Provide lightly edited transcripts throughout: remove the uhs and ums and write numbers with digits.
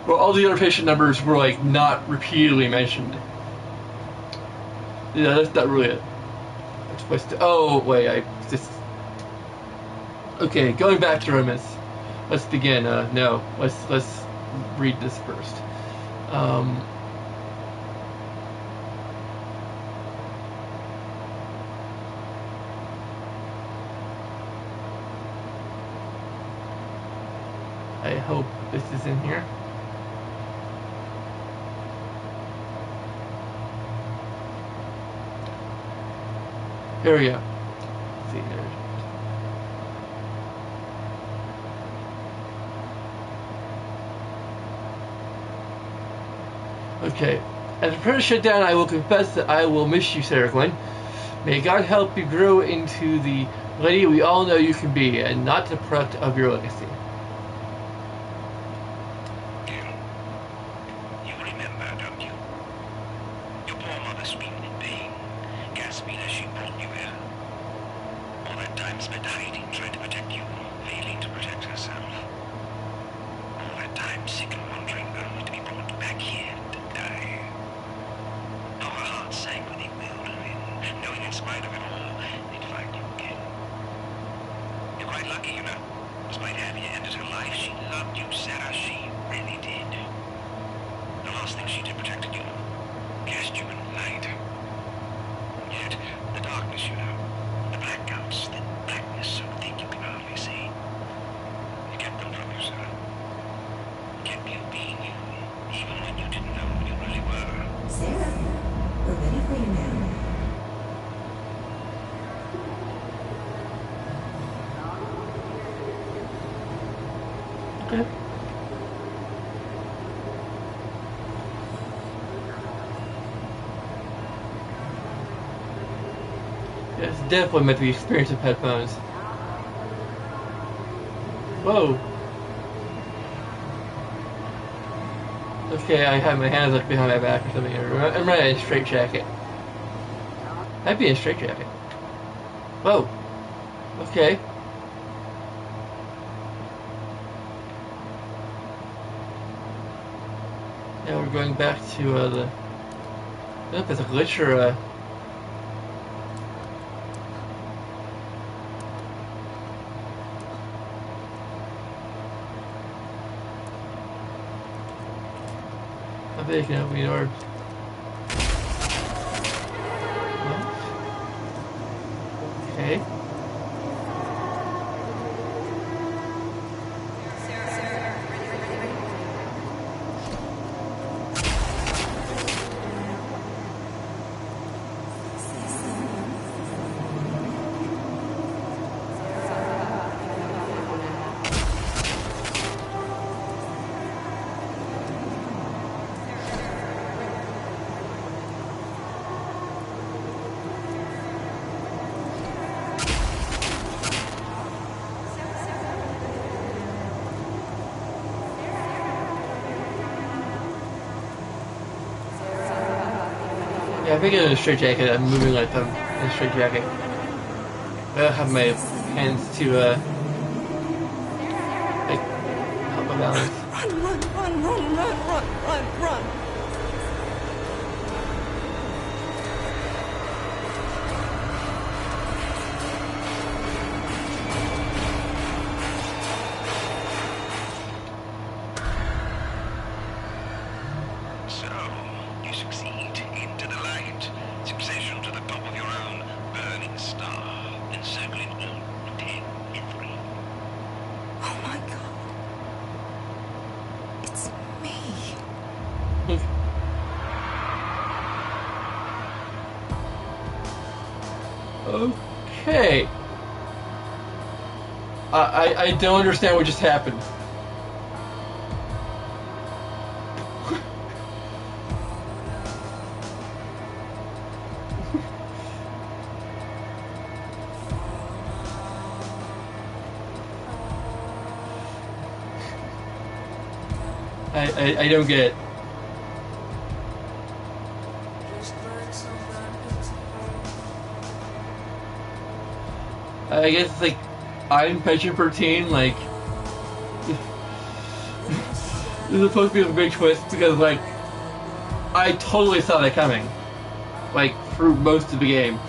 Well, all the other patient numbers were like not repeatedly mentioned. Yeah, that's not really it. That's supposed to. Oh wait, I just. Okay, going back to Romans. Let's begin. No, let's read this first. I hope this is in here. Here we go. Let's see there. Okay. As a prayer to shut down, I will confess that I will miss you, Sarah Glenn. May God help you grow into the lady we all know you can be, and not the product of your legacy. You remember, don't you? Your poor mother screamed in pain, gasping as she brought you here. All that time spent hiding, trying to protect you, failing to protect herself. All that time sick and wandering, only to be brought back here to die. Oh, her heart sank when they wheeled her in, knowing in spite of it all, they'd find you again. You're quite lucky, you know. Despite having you ended her life, she loved you, Sarah. She really did. The last thing she did protected you, cast you in light. Yet, the darkness, you know, the blackouts, the blackness so thick you can hardly see. You kept them from you, Sarah. Kept you being you, even when you didn't know who you really were. Sarah, we're ready for you now. Okay. Yeah, it's definitely meant to be experience of headphones. Whoa. Okay, I have my hands like behind my back or something. I'm running a straight jacket. I'd be in a straight jacket. Whoa. Okay. Now we're going back to the. I don't know if it's a glitch or I bet you can open the door. Okay. Yeah, I think in a straight jacket, I'm moving like them in a straight jacket. I have my hands to like help my balance. Run! So, you succeed into the light, succession to the top of your own burning star, encircling all 10 and 3. Oh my God. It's me. Okay. I don't understand what just happened. I don't get it. I guess like I'm Patient 13, like this is supposed to be a big twist because, like, I totally saw that coming. Like, through most of the game.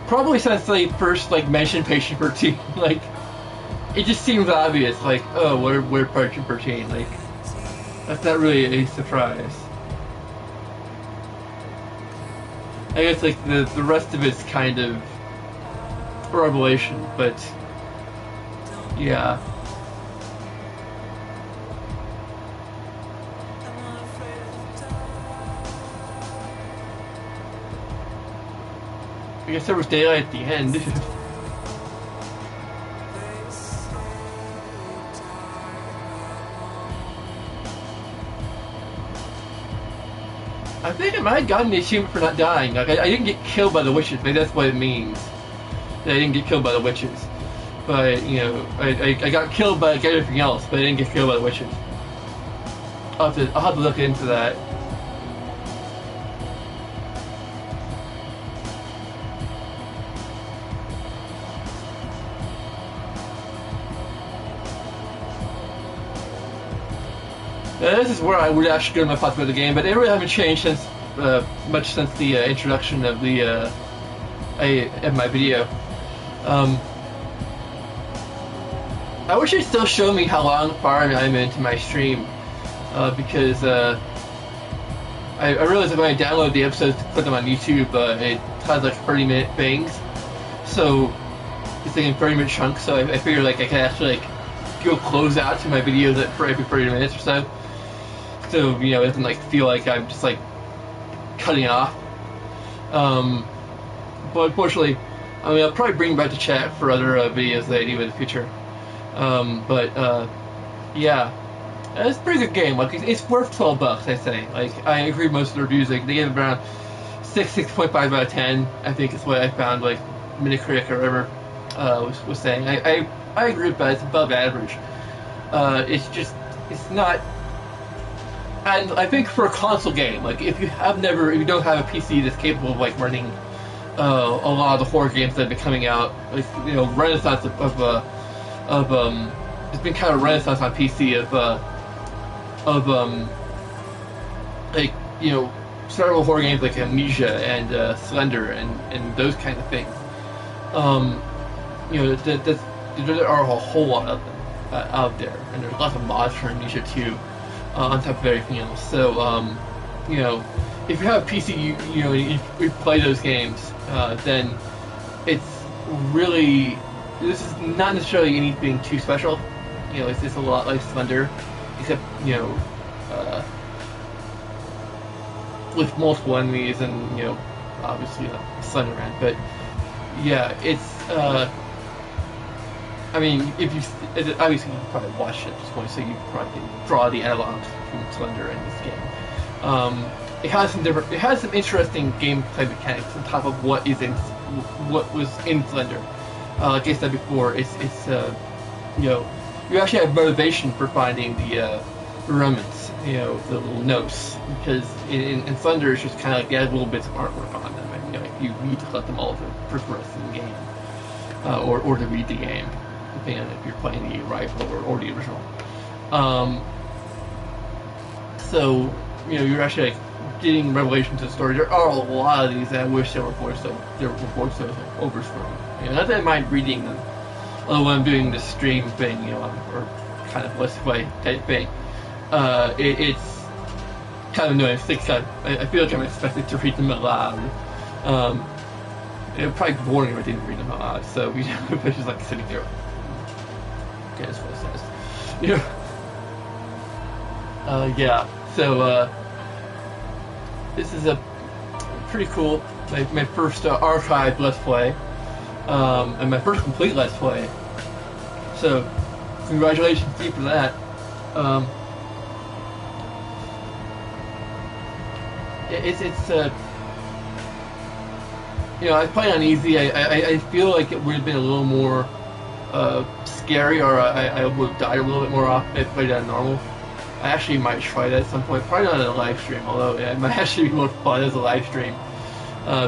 Probably since they first, like, mentioned Patient 13. Like, it just seems obvious. Like, oh, we're Patient 13. Like, that's not really a surprise. I guess, like, the rest of it's kind of a revelation, but yeah. I guess there was daylight at the end. I think I might have gotten the achievement for not dying. Like, I didn't get killed by the witches. Maybe that's what it means. That I didn't get killed by the witches. But, you know, I got killed by like, everything else, but I didn't get killed by the witches. I'll have to look into that. This is where I would actually go to my thoughts about the game, but they really haven't changed since much since the introduction of the of my video. I wish they'd still show me how long far I'm into my stream, because I realized that when I download the episodes to put them on YouTube, it has like 30-minute things, so it's like in 30-minute chunks. So I figured like I could actually like go close out to my videos for every 30 minutes or so. So, you know, it doesn't like feel like I'm just like cutting off. But unfortunately, I mean, I'll probably bring back to chat for other videos that I do in the future. Yeah, it's a pretty good game. Like, it's worth $12, I say. Like, I agree with most of the reviews. Like, they gave it around 6.5 out of 10. I think is what I found. Like, Metacritic or whatever was saying. I agree with that. It's above average. It's not. And I think for a console game, like if you don't have a PC that's capable of like running a lot of the horror games that have been coming out, like, you know, renaissance it's been kind of a renaissance on PC of like, you know, survival horror games like Amnesia and Slender and those kind of things. You know, there are a whole lot of them out there, and there's lots of mods for Amnesia too. On top of everything else. So, you know, if you have a PC, you know, you play those games, then it's really, this is not necessarily anything too special. You know, it's just a lot like Slender, except, you know, with multiple enemies and, you know, obviously Slenderman. But yeah, it's, I mean, obviously you probably watched it at this point, so you probably can draw the analogs between Slender and this game. It has some interesting gameplay mechanics on top of what was in Slender. Like I said before, it's you know, you actually have motivation for finding the remnants, you know, the little notes, because in Slender it's just kind of like they have little bits of artwork on them, and, you know, you need to collect them all to progress in the game, or to read the game, depending on if you're playing the rifle or the original. So, you know, you're actually like getting revelations to the story. There are a lot of these that I wish there were voiceovers for me. You know, not that I mind reading them, although when I'm doing the stream thing, you know, or kind of let's play type thing, it's kind of annoying. I feel like I'm expected to read them out loud. It would probably be boring if I didn't read them out loud. So, you know, if I was just like sitting there, okay, that's what it says. You know, yeah. So, this is a pretty cool, my first archived Let's Play, and my first complete Let's Play. So, congratulations to you for that. It's you know, I played on easy. I feel like it would have been a little more scary, or I would have died a little bit more often if I played on normal. I actually might try that at some point, probably not in a live stream, although it might actually be more fun as a live stream,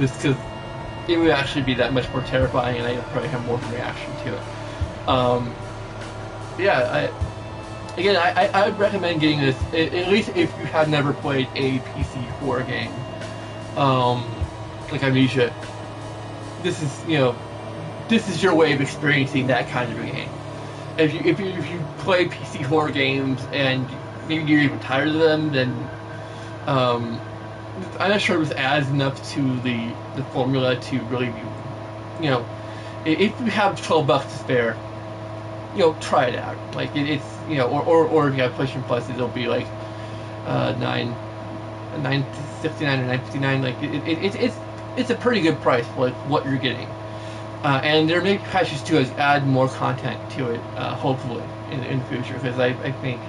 just because it would actually be that much more terrifying, and I'd probably have more of a reaction to it. Yeah, again, I would recommend getting this at least if you have never played a PC horror game, like Amnesia. This is your way of experiencing that kind of a game. If you play PC horror games and maybe you're even tired of them, then I'm not sure if this adds enough to the formula to really be, if you have $12 to spare, try it out. Like it's or if you have PlayStation Plus, it'll be like $9.69 or $9.59. Like it's a pretty good price for like what you're getting. And there may be patches too as add more content to it, hopefully in the future, because I think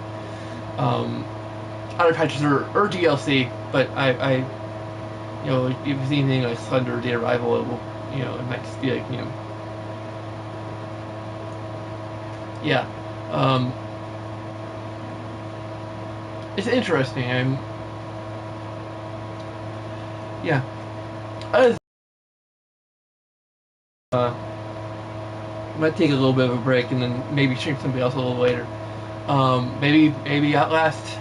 other patches are DLC, but I if it's anything like Thunder Day Arrival, it will it might just be like yeah. It's interesting. Yeah. Might take a little bit of a break and then maybe stream something else a little later. Maybe Outlast.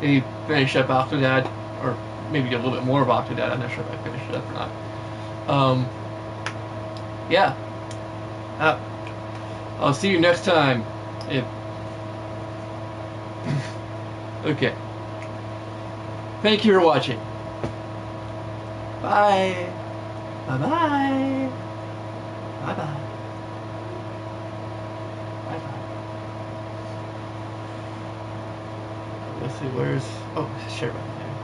Maybe finish up Octodad, or maybe a little bit more of Octodad. I'm not sure if I finished it up or not. Yeah. I'll see you next time. Okay. Thank you for watching. Bye. Bye-bye. Bye-bye. Bye-bye. Let's see, where's... Oh, share button there.